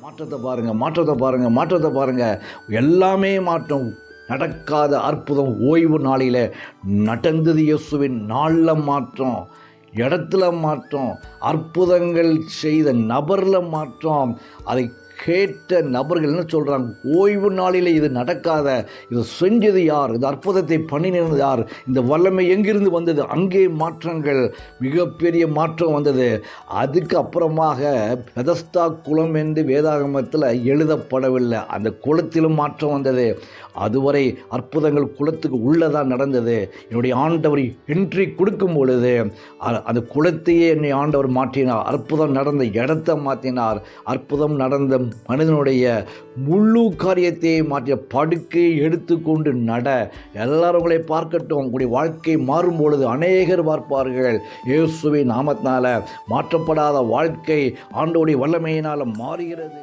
மாற்றத்தை பாருங்கள், மாற்றத்தை பாருங்கள், மாற்றத்தை பாருங்கள். எல்லாமே மாற்றம். நடக்காத அற்புதம் ஓய்வு நாளில் நடந்தது. இயேசுவின் நாளில் மாற்றம், இடத்துல மாற்றம், அற்புதங்கள் செய்த நபரில் மாற்றம். அதை கேட்ட நபர்கள் என்ன சொல்கிறாங்க? ஓய்வு நாளில் இது நடக்காத, இது செஞ்சது யார்? இந்த அற்புதத்தை பண்ணினது யார்? இந்த வல்லமை எங்கிருந்து வந்தது? அங்கே மாற்றங்கள், மிகப்பெரிய மாற்றம் வந்தது. அதுக்கு அப்புறமாக பெதஸ்தா குளம் என்று வேதாகமத்தில் எழுதப்படவில்லை. அந்த குளத்திலும் மாற்றம் வந்தது. அதுவரை அற்புதங்கள் குளத்துக்கு உள்ளதான் நடந்தது. என்னுடைய ஆண்டவர் என்ட்ரி கொடுக்கும் பொழுது அந்த குளத்தையே என்னை ஆண்டவர் மாற்றினார். அற்புதம் நடந்த இடத்தை மாற்றினார். அற்புதம் நடந்த மனிதனுடைய முழு காரியத்தையே மாற்றிய படுக்கையை எடுத்துக்கொண்டு நட. எல்லாரும் உங்களை பார்க்கட்டும். உங்களுடைய வாழ்க்கை மாறும் பொழுது அநேகர் பார்ப்பார்கள். இயேசுவின் நாமத்தினால மாற்றப்படாத வாழ்க்கை ஆண்டவருடைய வல்லமையினால் மாறுகிறது.